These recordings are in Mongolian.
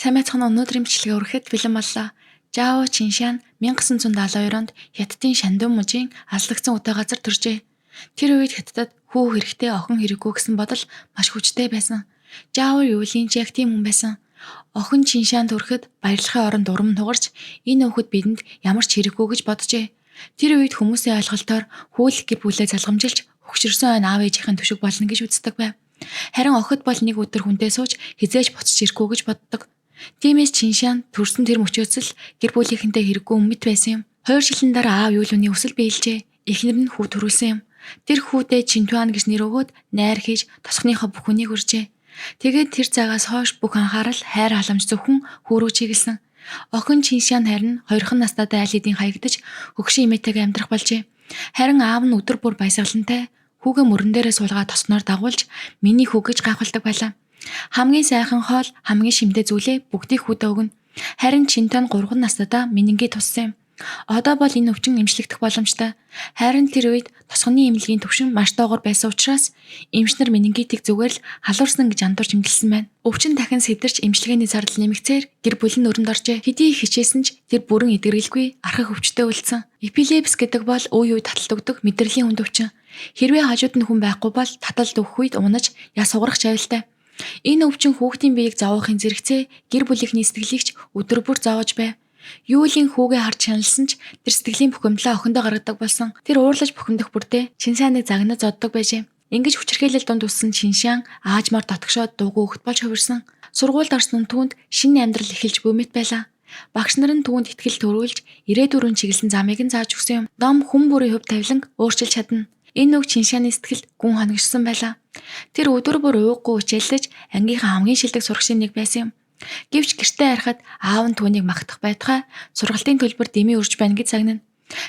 Сайн байцгаана уу? Өнөөдрийн бичлэгээ хүрэхэд бэлэн боллоо. Жао Чиншан 1972 онд Хятадын Шандун мужийн алслагдсан үтэй газар төржээ. Тэр үед Хятадд хүү хэрэгтэй охин хэрэггүй гэсэн бодол маш хүчтэй байсан. Жао Юлийн ч яг тийм хүн байсан. Охин Чиншан төрөхөд баярлахын оронд урам тугарч энэ хүүхэд бидэнд ямар ч хэрэггүй гэж боджээ. Тэр үед хүмүүсийн ойлголтоор хүүлэх гэр бүлээ залгамжилж хөгшөрсөн айн аав ээжийнхэн төшөг болно гэж үздэг байв. Харин охид бол нэг өдөр хүнтэй сууж хизээж буцаж ирэхгүй гэж боддог. Тиймээс Чиншан төрсөн тэр мөчөөс л гэр бүлийнхэнтэй хэрэггүй мэд байсан юм. 2 жилийн дараа аав Юлүний өсөл биелжээ. Эхнэр нь хүү төрүүлсэн юм. Тэр хүүдээ Чинтуан гэж нэр өгөөд найр хийж тосхныхоо бүх хүнийг өржээ. Тэгээд тэр цагаас хойш бүх анхаарал хайр халамж зөвхөн хүү рүү чиглэсэн. Охин Чиншан харин 2хан настайдаа аль хэдийн хаягдаж хөгшин эмээтэйгээ амьдрах болжээ. Харин аав нь өдөр бүр баясгалантай хүүгээ мөрөн дээрээ суулгаад тосноор дагуулж миний хүү гэж гайхалдаг байлаа. Хамгийн сайхан хоол, хамгийн шимтэй зүйлээ бүгдийг хүүдээ өгнө. Харин Чинтуан 3 настайдаа менингит туссан юм. Одоо бол энэ өвчин эмчлэгдэх боломжтой. Харин тэр үед тосгоны эмнэлгийн түвшин маш доогор байсан учраас эмчнэр менингитийг зүгээр л халуурсан гэж андуурч эмгэлсэн байна. Өвчин дахин сэвдэрч эмчилгээний зардал нэмэгцээр гэр бүл нь өрөнд оржээ. Хэдий их хичээсэн ч тэр бүрэн эдгэрэлгүй архах өвчтөй үлдсэн. Эпилепс гэдэг бол үе үе таталт өгдөг мэдрэлийн хүнд өвчин. Хэрвээ хажууд нь хүн байхгүй бол таталт өгөх үед унаж яс сугарах аюултай. Энэ өвчин хүүхдийн биеийг зовоохын зэрэгцээ гэр бүлийнхний сэтгэлийгч өдөр бүр зовоож байв. Юулийн хүүгээ харж шаналсан ч тэр сэтгэлийн бухимдлаа охиндоо гаргадаг болсон. Тэр уурлаж бухимдах бүртээ Чиншаныг загнаж зоддог байжээ. Ингэж хүчирхээлэл дунд үссэн Чиншан аажмаар дотгошоод дуугүй хөхт болж хувирсан. Сургуульд орсон түүнд шинэ амьдрал эхэлж буй мэт байлаа. Багш нар нь түүнд итгэл төрүүлж ирээдүрэн чиглэсэн замыг нь зааж өгсөн юм. Дом хүн бүрийн хувь тавиланг өөрчилж чадна. Энэ үг Чиншаны сэтгэлд гүн хоногшсон байлаа. Тэр өдөр бүр ууггүй хичээллэж ангийнхаа хамгийн шилдэг сурагчийн нэг байсан юм. Гэвч гэртээ харахад аав нь түүнийг магтах байтугай сургалтын төлбөр дэмий өрж байна гэж загнана.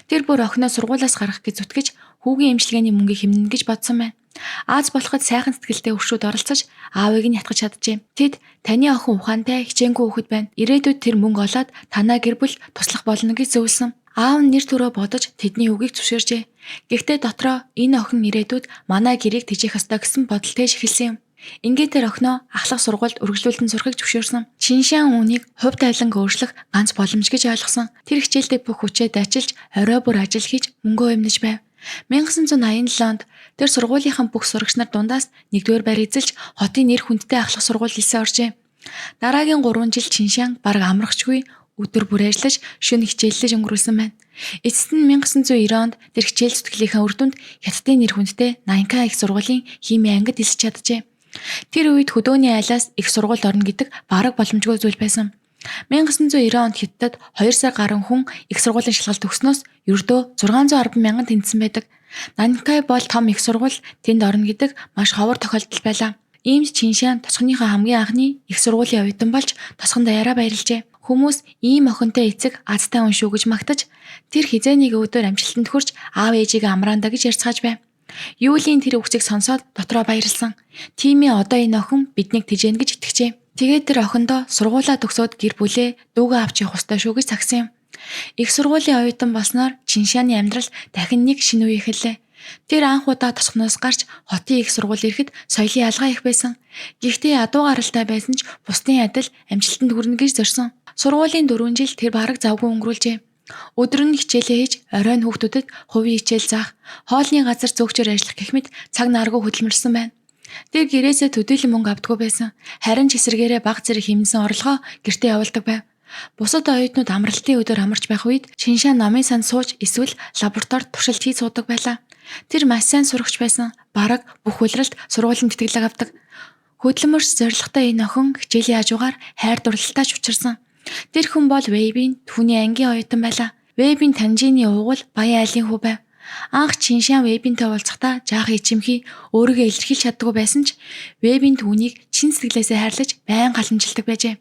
Тэр бүр охиноо сургуулиас гаргах гэж зүтгэж хүүгийн эмчилгээний мөнгийг хэмнэнэ гэж бодсон байна. Ааз болоход сайхан сэтгэлтэй өршүүд оролцож аавыг нь ятгах чаджээ. Тэд таны охин ухаантай хичээнгүй хүүхэд байна. Ирээдүйд тэр мөнгө олоод танаа гэр бүл туслах болно гэж зөвлөсөн. Аав нь нэр төрөө бодож тэдний үгийг зөвшөөржээ. Гэхдээ дотроо энэ охин ирээдүйд манай гэрийг тэжээх ёстой гэсэн бодол тээж эхэлсэн юм. Ингээд тэр охиноо ахлах сургуульд үргэлжлүүлэн сурахыг зөвшөөрсөн. Чиншан үүнийг хувь тавиланг өөрчлөх ганц боломж гэж ойлгосон. Тэр хичээлдээ бүх хүчээ дайчилж орой бүр ажил хийж мөнгөө эмнэж байв. 1987 онд тэр сургуулийнхаа бүх сурагч нар дундаас 1-р байр эзэлж хотын нэр хүндтэй ахлах сургууль хэлсэн оржээ. Дараагийн 3 жил Чиншан бараг амрахчгүй өдөр бүр ажиллаж шөнө хичээллэж өнгөрүүлсэн байна. Эцэст нь 1990 онд тэр хичээл зүтгэлийнхаа үр дүнд Хятадын нэр хүндтэй Нанька их сургуулийн химийн ангид элсэж чаджээ. Тэр үед хөдөөний айлаас их сургуульд орно гэдэг бараг боломжгүй зүйл байсан. 1990 онд Хятадд 2 сар гаруй хүн их сургуулийн шалгалт төгснөөс ердөө 610 мянган тэнцсэн байдаг. Нанькай бол том их сургууль тэнд орно гэдэг маш ховор тохиолдол байлаа. Иймд Чиншан тосгоныхоо хамгийн анхны их сургуулийн оюутан болж тосгон даяараа баярлжээ. Хүмүүс ийм охинтой эцэг азтай хүн шүү гэж магтаж тэр хизээ нэг өдөр амжилтанд хүрч аав ээжигээ амраандаа гэж ярьцгааж байв. Юулийн тэр үгсийг сонсоод дотроо баярлсан. Тиймээ одоо энэ охин биднийг тэжээнэ гэж итгэжээ. Тэгээд тэр охиндоо сургуулаа төгсөөд гэр бүлээ дүүгээ авч явах ёстой шүү гэж цагсан юм. Их сургуулийн оюутан болсноор Чиншаны амьдрал дахин нэг шинэ үе эхэллээ. Тэр анх удаа тосгоноос гарч хотын их сургууль ирэхэд соёлын ялгаа их байсан. Гэхдээ ядуу гаралтай байсан ч бусдын адил амжилтанд хүрнэ гэж зорьсон. Сургуулийн 4 жил тэр бараг завгүй өнгөрүүлжээ. Өдөр нь хичээлээ хийж, оройн хүүхдүүдэд хувийн хичээл заах, хоолны газар зөөгчөөр ажиллах гэх мэт цаг наргүй хөдөлмөрсөн байна. Тэр гэрээсээ төдийлөн мөнгө авдаггүй байсан. Харин ч эсэргээрээ баг зэрэг хэмнсэн орлогоо гэртээ явуулдаг байв. Бусад оюутнууд амралтын өдөр амарч байх үед Чиншан номын санд сууж эсвэл лабораторид туршилт хийж суудаг байлаа. Тэр маш сайн сурагч байсан. Бараг бүх улиралд сургуулийн тэтгэлэг авдаг. Хөдөлмөрч зоригтой энэ охин хичээлийн хажуугаар хайр дурлалтаач учирсан. Тэр хүн бол Вэйбийн түүний ангийн оюутан байлаа. Вэйбийн Танжины уугуул баян айлын хүү байв. Анх Чиншан Вэйбинтэй уулзахдаа жаахан ичимхий өөрийгөө илэрхийлж чаддаггүй байсан ч Вэйбийн түүнийг чин сэтгэлээсээ хайрлаж байн галамжилдаг байжээ.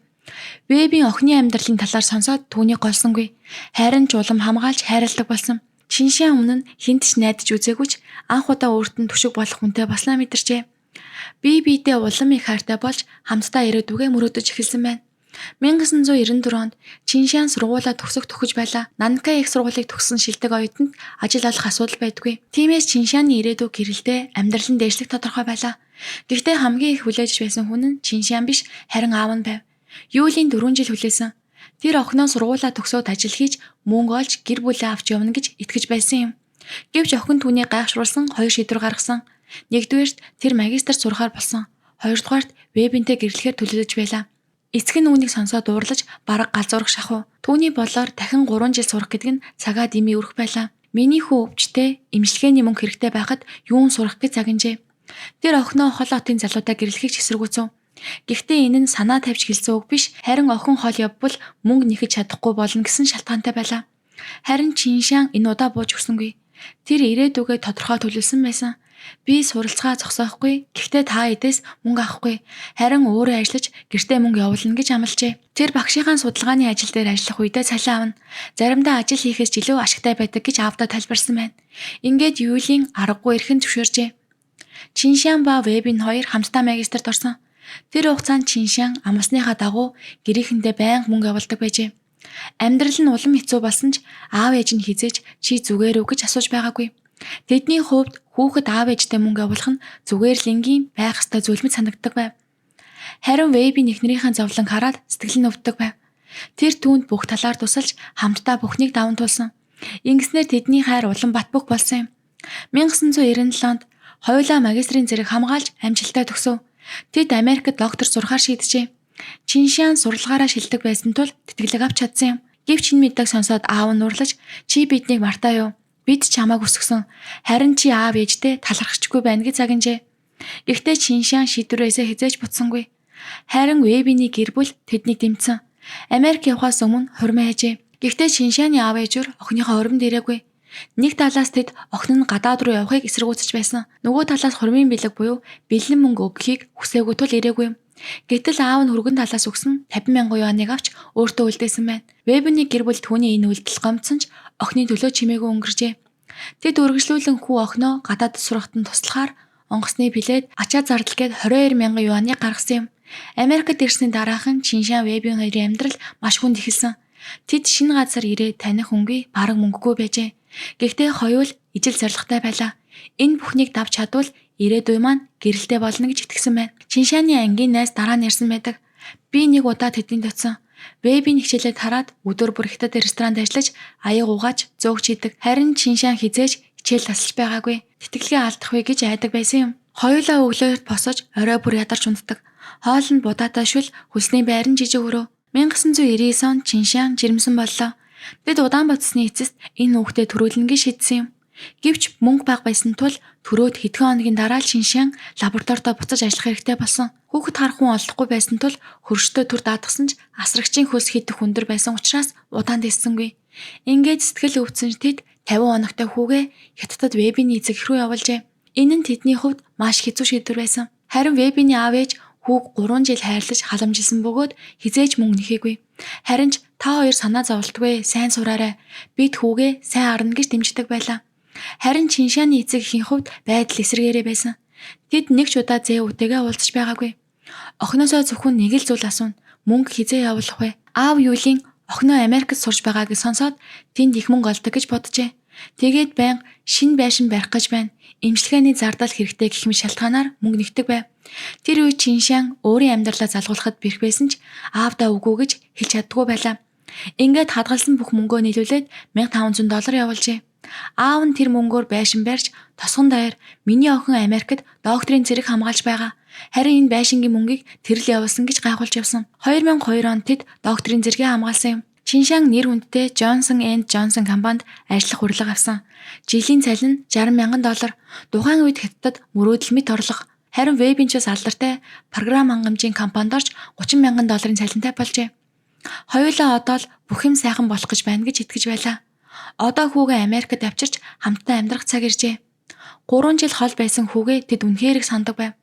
Вэйбийн охины амьдралын талаар сонсоод түүнийг голсонгүй. Харин ч улам хамгаалж хайрладаг болсон. Чиншан өмнө нь хинт ч найдаж үзээгүй ч анх удаа өөрт нь төшөг болох хүнтэй болсноо мэдэрчээ. Бие биедээ улам их хайртай болж хамтдаа ирээдүгээ мөрөөдөж эхэлсэн байна. 1994 онд Чиншан сургуулаа төгсөж байлаа. Нанька их сургуулийг төгссөн шилдэг оюутанд ажил олох асуудал байдгүй. Тиймээс Чиншаны ирээдүй гэрэлтэй амьдрал нь дээшлэх тодорхой байлаа. Гэхдээ хамгийн их хүлээж байсан хүн нь Чиншан биш, харин аав нь байв. Юулийн 4 жил хүлээсэн. Тэр охиноо сургуулаа төгсөөд ажил хийж мөнгө олж гэр бүлээ авч явна гэж итгэж байсан юм. Гэвч охин түүнийг гайхшруулсан 2 шийдвэр гаргасан. Нэгдүгээрт тэр магистрт сурахаар болсон. Хоёрдугаарт вебинтэй гэрлэхээр төлөвлөж байлаа. Эцэг нь үүнийг сонсоод уурлаж бараг галзуурах шахав. Түүний болоор дахин 3 жил сурах гэдэг нь цагаа дэмий өрөх байлаа. Миний хүү өвчтэй эмчилгээний мөнгө хэрэгтэй байхад юун сурах гэж загинжээ. Тэр охиноо хол хотын залуудаа гэрлэхийг эсэргүүцв. Гэхдээ энэ нь санаа тавьж хэлсэн үг биш, харин охин хол явбал мөнгө нэхэж чадахгүй болно гэсэн шалтгаантай байлаа. Харин Чиншан энэ удаа бууж өгсөнгүй. Тэр ирээдүгээ тодорхой төлөвлөсөн байсан. Би суралцгаа зогсоохгүй, гэхдээ та эдээс мөнгө авахгүй. Харин өөрөө ажиллаж гэртээ мөнгө явуулна гэж амлажээ. Тэр багшийнхаа судалгааны ажил дээр ажиллах үедээ цалин авна. Заримдаа ажил хийхээс илүү ашигтай байдаг гэж аавдаа тайлбарсан байна. Ингээд Юлийн аргагүй эрхэн зөвшөөржээ. Чиншан ба Вебин хоёр хамтдаа магистрт орсон. Тэр хугацаанд Чиншан амласныхаа дагуу гэрээхэндээ байнга мөнгө явуулдаг байжээ. Амьдрал нь улам хэцүү болсон ч аав ээж нь хизээж чи зүгээр үү гэж асууж байгаагүй. Тэдний хувьд хүүхэд аав ээжтэй мөнгө явуулах нь зүгээр л энгийн байх ёстой зүйл мэт санагддаг байв. Харин Вебийн эхнэрийнхээ зовлон хараад сэтгэл нь өвддөг байв. Тэр түүнд бүх талаар тусалж хамтдаа бүхнийг даван туулсан. Ингэснээр тэдний хайр улам бат бөх болсон юм. 1997 онд хоёулаа магистрийн зэрэг хамгаалж амжилттай төгсөв. Тэд Америкт доктор сурахаар шийджээ. Чиншан сурлагаараа шилдэг байсан тул тэтгэлэг авч чадсан юм. Гэвч энэ мэдээг сонсоод аав нь урлаж чи биднийг мартаа юу? Бид чамааг өсгсөн. Харин чи аав ээжтэй талархчихгүй байна гэж загинжээ. Гэхдээ Чиншан шийдвэрээсээ хизээж буцсангүй. Харин Вебиний гэр бүл тэднийг дэмжсэн. Америк явхаас өмнө хурмаа хийжээ. Гэхдээ Чиншаны аав ээжээр охиныхоо урмд ирээгүй. Нэг талаас тэд охин нь гадаад руу явахыг эсэргүүцэж байсан. Нөгөө талаас хурмын бэлэг буюу бэлэн мөнгө өгөхийг хүсээгүй тул ирээгүй. Гэтэл аав нь хөргөн талаас өгсөн 50,000 юаныг авч өөртөө үлдээсэн байна. Вебиний гэр бүл түүний энэ үйлдэл гомдсон ч охины төлөө чимээгүй өнгөржээ. Тэд үргэлжлүүлэн хүү охиноо гадаад сурахад нь туслахаар онгоцны билет ачаа зардал гээд 22,000 юаныг гаргасан юм. Америкт ирсний дараахан Чиншан Вебийн хоёрын амьдрал маш хүнд эхэлсэн. Тэд шинэ газар ирээд таних хүнгүй бараг мөнгөгүй байжээ. Гэхдээ хоёул ижил зоригтой байлаа. Энэ бүхнийг давж чадвал ирээдүй маань гэрэлтэй болно гэж итгэсэн байна. Чиншаны ангийн найз дараа нь ярьсан байдаг. Би нэг удаа тэдний төцсөн. Вебийн хичээлээ хараад өдөр бүр хятад ресторанд ажиллаж аяг угааж зөөгч идэг. Харин Чиншан хизээж хичээл тасалж байгаагүй. Тэтгэлгээ алдах вэ гэж айдаг байсан юм. Хоёулаа өглөөд босож орой бүр ядарч унтдаг. Хоолнд будаатай шүл хөлсний байран жижиг өрөө. 1999 онд Чиншан жирэмсэн боллоо. Тэд удаан бодсны эцэст энэ хүүхдэд төрүүлнэ гэж шийдсэн юм. Гэвч мөнгө бага байсан тул төрөөд хэдхэн хоногийн дараа л Чиншан лабораторид буцаж ажиллах хэрэгтэй болсон. Хүүхэд харах хүн олдохгүй байсан тул хөрштэй төр даатгсан ч асрагчийн хөлс хийдэх хүндэр байсан учраас удаанд хэлсэнгүй. Ингээд сэтгэл өвдсөн тэд 50 хоногтой хүүгээ Хятадд Вебиний эцэг рүү явуулжээ. Энэ нь тэдний хувьд маш хэцүү шийдвэр байсан. Харин Вебиний аав ээж хүүг 3 жил хайрлаж халамжилсан бөгөөд хизээж мөнгө нэхээгүй. Харин ч та хоёр санаа зовлтгүй сайн сураарай. Бид хүүгээ сайн арна гэж дэмждэг байлаа. Харин Чиншаны эцэг эхийн хувьд байдал эсэргээрээ байсан. Тэд нэг ч удаа зээ үтэйгээ уулзаж байгаагүй. Охиноосоо зөвхөн нэг л зүйл асууна. Мөнгө хизээ явуулах вэ? Аав Юлийн охиноо Америкт сурж байгааг сонсоод тэнд их мөнгө олдог гэж боджээ. Тэгээд байнга шинэ байшин барих гэж байна. Эмчилгээний зардал хэрэгтэй гэх мэт шалтгаанаар мөнгө нэгдэг байв. Тэр үед Чиншан өөрийн амьдралаа залгуулахад бэрх байсан ч аавдаа үгүй гэж хэлж чаддгүй байлаа. Ингээд хадгалсан бүх мөнгөө нийлүүлээд $1,500 явуулжээ. Аав нь тэр мөнгөөр байшин барьж тосгон даяар миний охин Америкт докторийн зэрэг хамгаалж байгаа. Харин энэ байшингийн мөнгийг тэр л явуулсан гэж гайхуулж явсан. 2002 онд тэд докторийн зэрэгээ хамгаалсан юм. Чиншан нэр хүндтэй Johnson & Johnson компанид ажиллах хурлага авсан. Жилийн цалин нь $60,000. Тухайн үед Хятадд мөрөөдөл мэт орлого. Харин Вебинчээс алдартай програм хангамжийн компанид орж $30,000 цалинтай болжээ. Хоёулаа одоо л бүх юм сайхан болох гэж байна гэж итгэж байлаа. Одоо хүүгээ Америкт авчирч хамтдаа амьдрах цаг иржээ. 3 жил хол байсан хүүгээ тэд үнэхээр их сандаг байв.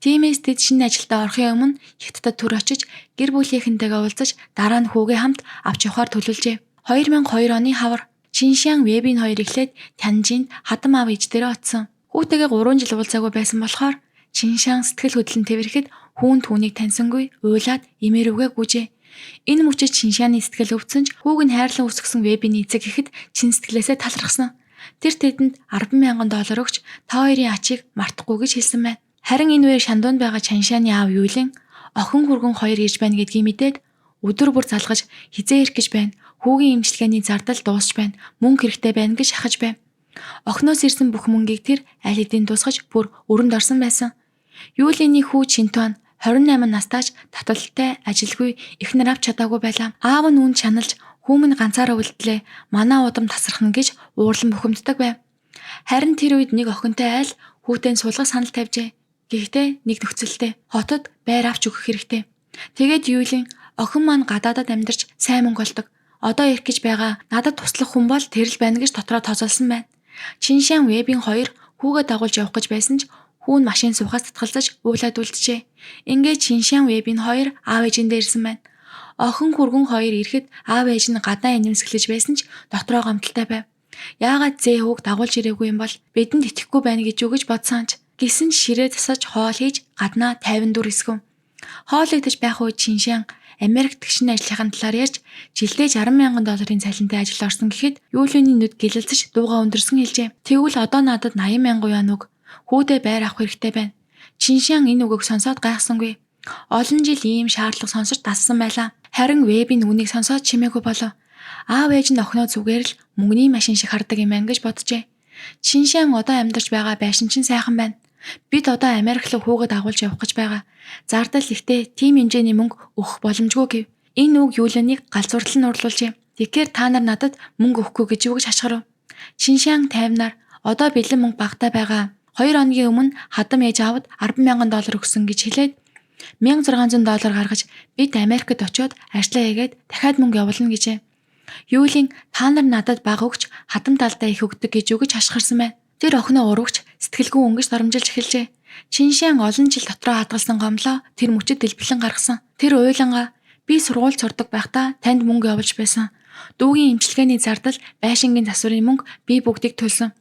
Тиймээс тэд шинэ ажилдаа орохын өмнө Хятадд төр очиж гэр бүлийнхэнтэйгээ уулзаж дараа нь хүүгээ хамт авч явахаар төлөвлөжээ. 2002 оны хавар Чиншан Вебийн хоёр эхлээд Тянжинд хадам аав ээждэрээ очсон. Хүүтэйгээ 3 жил уулзаагүй байсан болохоор Чиншан сэтгэл хөдлөн тэврэхэд хүүн түүнийг таньсангүй уйлаад имээрүүгээ гүйжээ. Энэ мөчөд Чиншаны сэтгэл өвдсөн ч хүүг нь хайрлан өсгсөн Вебиний эцэг ихэд чин сэтгэлээсээ талархсан. Тэр тэдэнд $10,000 өгч та хоёрын ачийг мартахгүй гэж хэлсэн байна. Харин энэ үеэр шандуунд байгаа Чиншаны аав Юлин охин хүргэн хоёр ирж байна гэдгийг мэдээд өдөр бүр залгаж хизээ ирэх гэж байна. Хүүгийн эмчилгээний зардал дуусч байна. Мөнгө хэрэгтэй байна гэж шахаж байв. Охиноос ирсэн бүх мөнгийг тэр аль хэдийн тусгаж бүр өрөнд орсон байсан. Юлины хүү Чинтуан 28 настайч татвалтай ажилгүй эхнэр авч чадаагүй байлаа. Аав нь үүнд шаналж хүүмэн ганцаараа үлдлээ. Манай удам тасархна гэж уурлан бухимддаг байв. Харин тэр үед нэг охинтой айл хүүтэй суулгах санал тавьжээ. Гэхдээ нэг нөхцөлтэй хотод байр авч өгөх хэрэгтэй. Тэгээд Юлин охин маань гадаадад амьдарч сайн мөнгө олдог. Одоо ирэх гэж байгаа надад туслах хүн бол тэр л байна гэж дотроо тооцоолсон байна. Чиншан Вэбийн хоёр хүүгээ дагуулж явах гэж байсан ч хүүн машин суухаас татгалзаж уулаад үлджээ. Ингээд Чиншан Вэбийн хоёр аав ээжиндээ ирсэн байна. Охин хүргэн хоёр ирэхэд аав ээж нь гадаа инэмсэглэж байсан ч дотроо гомдолтой байв. Яагаад зээ хүүг дагуулж ирээгүй юм бол бидэнд итгэхгүй байна гэж юу гэж бодсонч. Гисэн ширээ засаж хоол хийж гаднаа 54 эсгэв. Хоол идэж байх үед Чиншан Америк тэгшний ажлынхаа талаар ярьж жилдээ $60,000 цалинтай ажил орсон гэхэд Юлины нүд гэлэлцэж дуугаа өндөрсөн хэлжээ. Тэгвэл одоо надад $80,000 өг. Хүүдээ байр авах хэрэгтэй байна. Чиншан энэ үгийг сонсоод гайхсангүй. Олон жил ийм шаардлага сонсож дассан байлаа. Харин Вэбийн үнийг сонсоод чимээгүй болов. Аав ээж нь охиноо зүгээр л мөнгөний машин шиг хардаг юм байна гэж боджээ. Чиншан одоо амьдарч байгаа байшин чинь сайхан байна. Бид одоо Америк руу хүүгээ дагуулж явах гэж байгаа. Зардал ихтэй тийм хэмжээний мөнгө өгөх боломжгүй гэв. Энэ үг Юлиныг галзууртал нь урлуулжээ. Тэгэхээр та нар надад мөнгө өгөхгүй гэж юу гэж хашгирав. Чиншан тайвнаар одоо бэлэн мөнгө багтаа байгаа. 2 хоногийн өмнө хадам ээж аавд $10,000 өгсөн гэж хэлээд $1,600 гаргаж бид Америкт очиод ажиллаа хийгээд дахиад мөнгө явуулна гэжээ. Юлин та нар надад бага өгч хадам талдаа их өгдөг гэж юу гэж хашгирсан байна. Тэр охиноо урагч сэтгэлгүй өнгөж доромжилж эхэлжээ. Чиншан олон жил дотроо хадгалсан гомлоо тэр мөчөд дэлбэлэн гаргасан. Тэр уйлангаа би сургууль сурдаг байхдаа танд мөнгө явуулж байсан. Дүүгийн эмчилгээний зардал, байшингийн засварын мөнгө би бүгдийг төлсөн.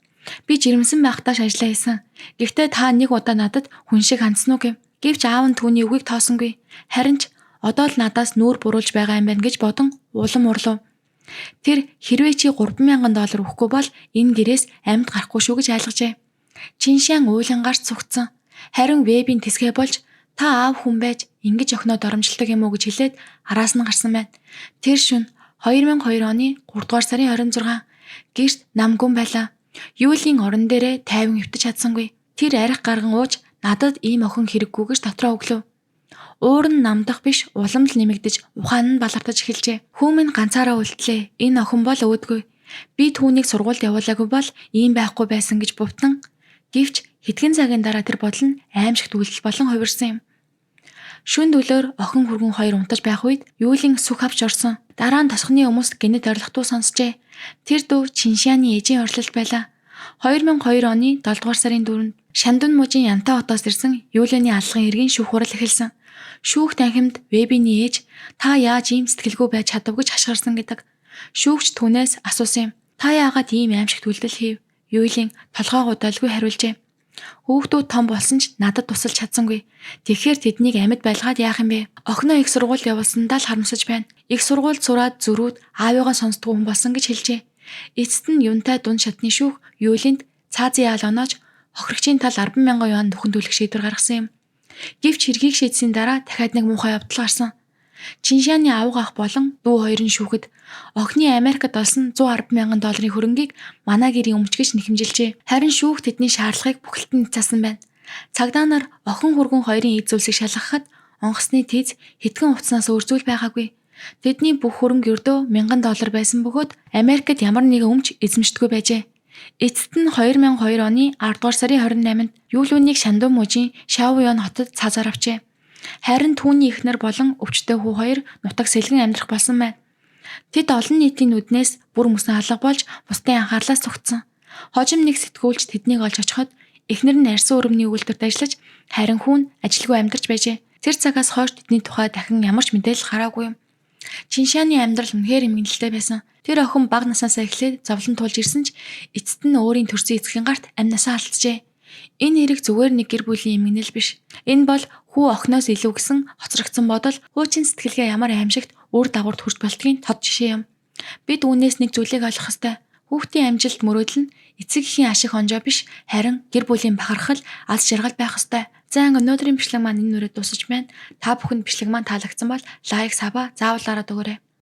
Би жирэмсэн байхдаа ажиллаа хийсэн. Гэхдээ та нэг удаа надад хүн шиг хандсан уу гэв. Гэвч аав нь түүний үгийг тоосонгүй. Харин ч одоо л надаас нүүр буруулж байгаа юм байна гэж бодон улам урлав. Тэр хэрвээ чи $3,000 өгөхгүй бол энэ гэрээс амьд гарахгүй шүү гэж айлгажээ. Чиншан уйлангаарч цугцсан. Харин Вэбийн тэсгээ болж та аав хүн байж ингэж охиноо доромжилдаг юм уу гэж хэлээд араас нь гарсан байна. Тэр шөнө 2002 оны 3 дугаар сарын 26 гэрт намгүн байлаа. Юлин орон дээрээ тайван хөвтөж чадсангүй. Тэр арх гарган ууж надад ийм охин хэрэггүй гэж дотроо өглөв. Уур нь намдах биш улам л нэмэгдэж ухаан нь балартаж эхэлжээ. Хүүмэн ганцаараа үлдлээ. Энэ охин бол өөдгүй. Би түүнийг сургуульд явуулаагүй бол ийм байхгүй байсан гэж бувтан. Гэвч хэдхэн цагийн дараа тэр бодол нь аимшигт үйлдэл болон хувирсан юм. Шүнд өглөөр охин хүргэн хоёр унтаж байх үед Юлин сүх авч орсон. Дараа нь тосхны хүмүүст гинэт орилготуу сонсжээ. Тэр дүү Чиншаны ээжийн орлолт байлаа. 2002 оны 7 дугаар сарын 4-нд Шандун мужийн Янта хотоос ирсэн Юлины алгын иргэн шүүх хурал эхэлсэн. Шүүх танхимд Вэбиний ээж та яаж ийм сэтгэлгүй байж чадав гэж хашгирсан гэдэг. Шүүгч түүнээс асуусан юм. Та яагаад ийм аимшигт үйлдэл хийв? Юлин толгоо гудалгүй хариулжээ. Хүүхдүүд том болсон ч надад тусалж чадсангүй. Тэгэхээр тэднийг амьд байлгаад яах юм бэ? Охиноо их сургуульд явуулсандаа л харамсаж байна. Их сургуульд сураад зөрүүд аавыгаа сонсдгүй хүн болсон гэж хэлжээ. Эцэст нь юунтай дунд шатны шүүх Юлинд цаазын яал оноож хохирогчийн тал $10,000 нөхөн төлөх шийдвэр гаргасан юм. Гэвч хэргийг шийдсийн дараа дахиад нэг муухай явдал гарсан. Чиншаны авга ах болон дүү хоёр нь шүүхэд охины Америкт олсон $110,000 хөрөнгийг манай гэрийн өмч гэж нэхэмжилжээ. Харин шүүх тэдний шаардлагыг бүхэлдэн цаасан байна. Цагдаа нар охин хүргэн хоёрын эд зүйлсийг шалгахад онгоцны тэз хэдхэн хувцснаас өөр зүйл байгаагүй. Тэдний бүх хөрөнгө ердөө $1,000 байсан бөгөөд Америкт ямар нэгэн өмч эзэмшдэггүй байжээ. Эцэст нь 2002 оны 10 дугаар сарын 28-нд Юлүнийг Шандун мужийн Шаоюн хотод цаазаар авчээ. Харин түүний эхнэр болон өвчтөе хүү хоёр нутаг сэлгэн амьдрах болсон байна. Тэд олон нийтийн нүднээс бүр мөсөн алга болж бусдын анхаарлаас цугтсан. Хожим нэг сэтгүүлч тэднийг олж очиход эхнэр нь арьсан өрөмний үйлдвэрт ажиллаж харин хүүн ажилгүй амьдарч байжээ. Тэр цагаас хойш тэдний тухай дахин ямар ч мэдээлэл гараагүй юм. Чиншаны амьдрал үнэхээр эмгэнэлтэй байсан. Тэр охин бага насаасаа эхлээд зовлон туулж ирсэн ч эцэст нь өөрийн төрсөн эцгийн гарт амнасаа алджээ. Энэ хэрэг зүгээр нэг гэр бүлийн эмгэнэл биш. Энэ бол хүү охиноос илүү гэсэн хоцрогдсон бодол хуучин сэтгэлгээ ямар аимшигт үр дагаварт хүрч болтгийн тод жишээ юм. Бид үүнээс нэг зүйлийг ойлгох ёстой. Хүүхдийн амжилт мөрөөдөл нь эцэг эхийн ашиг онжоо биш харин гэр бүлийн бахархал аз жаргал байх ёстой. За өнөөдрийн бичлэг маань энэ нүрээ дуусаж байна. Та бүхэнд бичлэг маань таалагдсан бол лайк, саба заавал дараад өгөөрэй.